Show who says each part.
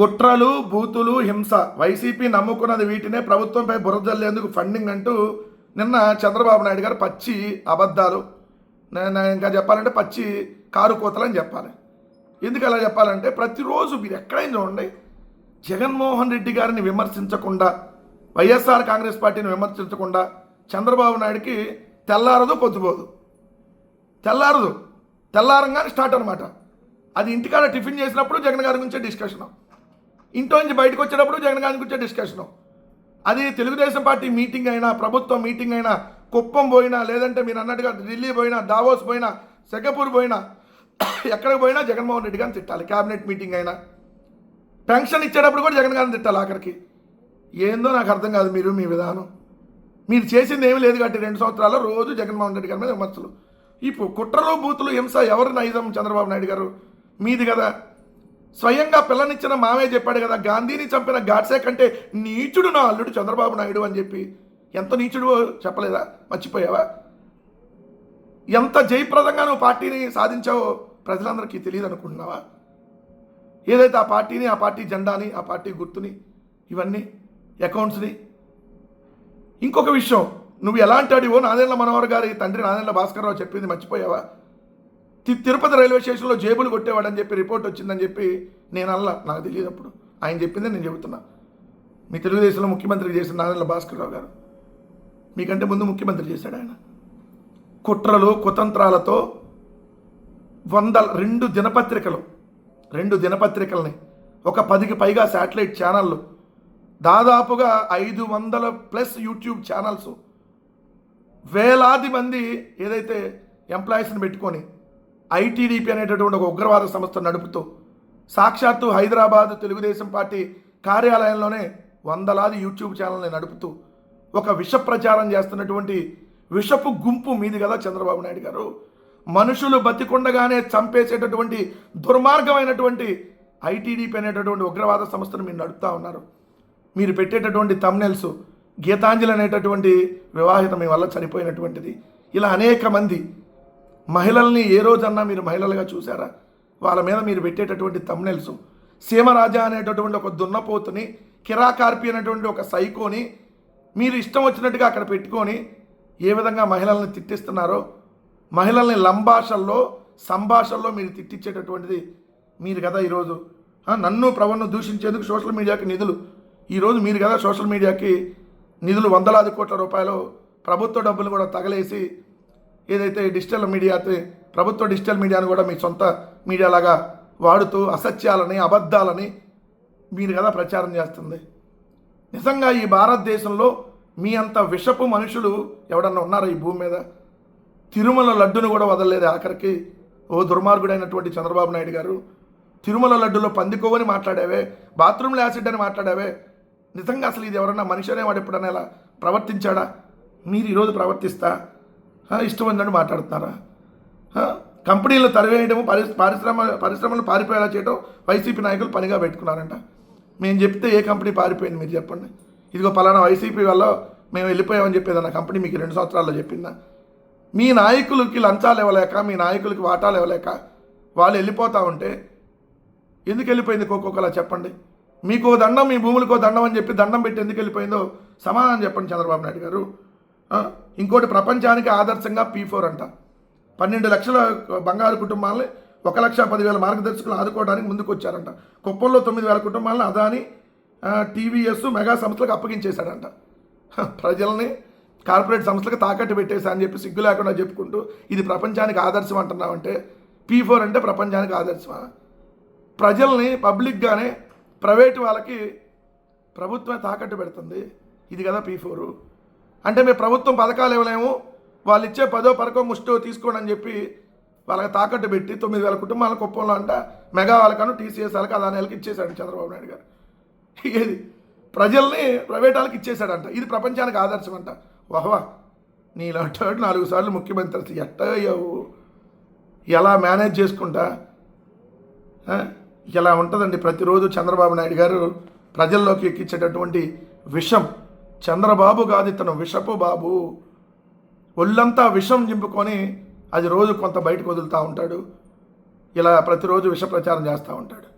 Speaker 1: కుట్రలు, బూతులు, హింస. వైసీపీ నమ్ముకున్నది వీటినే. ప్రభుత్వంపై బురద జల్లేందుకు ఫండింగ్ అంటూ నిన్న చంద్రబాబు నాయుడు గారు పచ్చి అబద్ధాలు, నేను ఇంకా చెప్పాలంటే పచ్చి కారు కోతలని చెప్పాలి. ఎందుకు అలా చెప్పాలంటే, ప్రతిరోజు మీరు ఎక్కడైనా చూడండి, జగన్మోహన్ రెడ్డి గారిని విమర్శించకుండా, వైఎస్ఆర్ కాంగ్రెస్ పార్టీని విమర్శించకుండా చంద్రబాబు నాయుడికి తెల్లారదు పొద్దుపోదు. తెల్లారంగానే స్టార్ట్ అనమాట. అది ఇంటికాడ టిఫిన్ చేసినప్పుడు జగన్ గారి గురించే డిస్కషను, ఇంట్లో నుంచి బయటకు వచ్చేటప్పుడు జగన్ గారి గురించే డిస్కషను. అది తెలుగుదేశం పార్టీ మీటింగ్ అయినా, ప్రభుత్వం మీటింగ్ అయినా, కుప్పం పోయినా, లేదంటే మీరు అన్నట్టుగా ఢిల్లీ పోయినా, దావోస్ పోయినా, సింగపూర్ పోయినా, ఎక్కడికి పోయినా జగన్మోహన్ రెడ్డి గారిని తిట్టాలి. క్యాబినెట్ మీటింగ్ అయినా, పెన్షన్ ఇచ్చేటప్పుడు కూడా జగన్ గారిని తిట్టాలి. ఆఖరికి ఏందో నాకు అర్థం కాదు మీ విధానం. మీరు చేసింది ఏమీ లేదు కాబట్టి 2 సంవత్సరాల్లో రోజు జగన్మోహన్ రెడ్డి గారి మీద విమర్శలు. ఇప్పుడు కుట్రలు, బూతులు, హింస ఎవరి నైజం? చంద్రబాబు నాయుడు గారు మీది కదా. స్వయంగా పిల్లనిచ్చిన మామే చెప్పాడు కదా, గాంధీని చంపిన గాడ్సే కంటే నీచుడు నా అల్లుడు చంద్రబాబు నాయుడు అని చెప్పి. ఎంత నీచుడు చెప్పలేదా? మర్చిపోయావా? ఎంత జయప్రదంగా నువ్వు పార్టీని సాధించావో ప్రజలందరికీ తెలియదు అనుకుంటున్నావా? ఏదైతే ఆ పార్టీని, ఆ పార్టీ జెండాని, ఆ పార్టీ గుర్తుని, ఇవన్నీ అకౌంట్స్ని. ఇంకొక విషయం, నువ్వు ఎలాంటి అడివో నాదెండ్ల మనోహర్ గారి తండ్రి నాదెండ్ల భాస్కర్రావు చెప్పింది మర్చిపోయావా? తిరుపతి రైల్వే స్టేషన్లో జేబులు కొట్టేవాడని చెప్పి రిపోర్ట్ వచ్చిందని చెప్పి నేను అలా, నాకు తెలియనప్పుడు ఆయన చెప్పిందే నేను చెబుతున్నా. మీ తెలుగుదేశంలో ముఖ్యమంత్రి చేసిన నాదెండ్ల భాస్కర్రావు గారు మీకంటే ముందు ముఖ్యమంత్రి చేశాడు ఆయన. కుట్రలు, కుతంత్రాలతో 2 దినపత్రికల్ని, ఒక 10కి పైగా శాటిలైట్ ఛానళ్ళు, దాదాపుగా 500+ యూట్యూబ్ ఛానల్స్, వేలాది మంది ఏదైతే ఎంప్లాయీస్ని పెట్టుకొని ఐటీడీపీ అనేటటువంటి ఒక ఉగ్రవాద సంస్థ నడుపుతూ, సాక్షాత్తు హైదరాబాద్ తెలుగుదేశం పార్టీ కార్యాలయంలోనే వందలాది యూట్యూబ్ ఛానల్ని నడుపుతూ ఒక విష ప్రచారం చేస్తున్నటువంటి విషపు గుంపు మీది కదా చంద్రబాబు నాయుడు గారు. మనుషులు బతికుండగానే చంపేసేటటువంటి దుర్మార్గమైనటువంటి ఐటీడీపీ అనేటటువంటి ఉగ్రవాద సంస్థను మీరు నడుపుతూ ఉన్నారు. మీరు పెట్టేటటువంటి థంబ్నెయిల్స్, గీతాంజలి అనేటటువంటి వివాహిత మీ వల్ల చనిపోయినటువంటిది, ఇలా అనేక మంది మహిళల్ని ఏ రోజన్నా మీరు మహిళలుగా చూసారా? వాళ్ళ మీద మీరు పెట్టేటటువంటి థంబ్నెయిల్స్, సీమరాజా అనేటటువంటి ఒక దున్నపోతుని, కిరాకార్పి అనేటువంటి ఒక సైకోని మీరు ఇష్టం వచ్చినట్టుగా అక్కడ పెట్టుకొని ఏ విధంగా మహిళల్ని తిట్టిస్తున్నారో, మహిళల్ని లంభాషల్లో, సంభాషల్లో మీరు తిట్టించేటటువంటిది మీరు కదా. ఈరోజు నన్ను ప్రవణ్ను దూషించేందుకు సోషల్ మీడియాకి నిధులు, ఈరోజు మీరు కదా సోషల్ మీడియాకి నిధులు వందలాది కోట్ల రూపాయలు ప్రభుత్వ డబ్బులు కూడా తగలేసి, ఏదైతే డిజిటల్ మీడియా, ప్రభుత్వ డిజిటల్ మీడియాను కూడా మీ సొంత మీడియాలాగా వాడుతూ అసత్యాలని, అబద్ధాలని మీరు కదా ప్రచారం చేస్తుంది. నిజంగా ఈ భారతదేశంలో మీ అంత విషపు మనుషులు ఎవడన్నా ఉన్నారా ఈ భూమి మీద? తిరుమల లడ్డును కూడా వదలలేదు ఆఖరికి. ఓ దుర్మార్గుడైనటువంటి చంద్రబాబు నాయుడు గారు, తిరుమల లడ్డులో పందికోవని మాట్లాడావే, బాత్రూంలో యాసిడ్ అని మాట్లాడావే. నిజంగా అసలు ఇది ఎవరన్నా మనిషి అనేవాడు ఎప్పుడన్నా ఇలా ప్రవర్తించాడా? మీరు ఈరోజు ప్రవర్తిస్తా ఇష్టం ఉందని మాట్లాడుతున్నారా? కంపెనీలు తరివేయడము, పరిశ్రమలు పారిపోయేలా చేయడం వైసీపీ నాయకులు పనిగా పెట్టుకున్నారంట. మేము చెప్తే ఏ కంపెనీ పారిపోయింది మీరు చెప్పండి? ఇదిగో పలానా వైసీపీ వల్ల మేము వెళ్ళిపోయామని చెప్పేదన్న కంపెనీ మీకు 2 సంవత్సరాల్లో చెప్పిందా? మీ నాయకులకి లంచాలు ఇవ్వలేక, మీ నాయకులకి వాటాలు ఇవ్వలేక వాళ్ళు వెళ్ళిపోతూ ఉంటే ఎందుకు వెళ్ళిపోయింది కోకోకలా చెప్పండి? మీకు దండం, మీ భూములకో దండం అని చెప్పి దండం పెట్టి ఎందుకు వెళ్ళిపోయిందో సమాధానం చెప్పండి చంద్రబాబు నాయుడు గారు. ఇంకోటి, ప్రపంచానికి ఆదర్శంగా P4 అంట. 12 లక్షల బంగారు కుటుంబాలని 1,10,000 మార్గదర్శకులు ఆదుకోవడానికి ముందుకు వచ్చారంట. కుప్పంలో 9,000 కుటుంబాలను అదాని, టీవీఎస్, మెగా సంస్థలకు అప్పగించేశాడంట. ప్రజల్ని కార్పొరేట్ సంస్థలకు తాకట్టు పెట్టేశా అని చెప్పి సిగ్గు లేకుండా చెప్పుకుంటూ ఇది ప్రపంచానికి ఆదర్శం అంటున్నామంటే, P4 అంటే ప్రపంచానికి ఆదర్శమా? ప్రజల్ని పబ్లిక్గానే ప్రైవేటు వాళ్ళకి ప్రభుత్వమే తాకట్టు పెడుతుంది. ఇది కదా P4 అంటే. మేము ప్రభుత్వం పథకాలు ఇవ్వలేము, వాళ్ళు ఇచ్చే 10ో 12 ముష్టో తీసుకోండి అని చెప్పి వాళ్ళకి తాకట్టు పెట్టి 9,000 కుటుంబాల కుప్పంలో అంట మెగా వాళ్ళకను, టీసీఎస్ వాళ్ళకి, అదాని వాళ్ళకి ఇచ్చేశాడు చంద్రబాబు నాయుడు గారు. ఏది ప్రజల్ని ప్రైవేట్ వాళ్ళకి ఇచ్చేశాడంట. ఇది ప్రపంచానికి ఆదర్శం అంట. వాహ్వా, నీలాంటి 4 సార్లు ముఖ్యమంత్రి ఎట్టయ్యావు, ఎలా మేనేజ్ చేసుకుంటా ఇలా ఉంటుందండి. ప్రతిరోజు చంద్రబాబు నాయుడు గారు ప్రజల్లోకి ఎక్కించేటటువంటి విషం. చంద్రబాబు కాదు ఇతను, విషపు బాబు. ఒళ్ళంతా విషం చింపుకొని అది రోజు కొంత బయటకు వదులుతూ ఉంటాడు. ఇలా ప్రతిరోజు విష ప్రచారం చేస్తూ ఉంటాడు.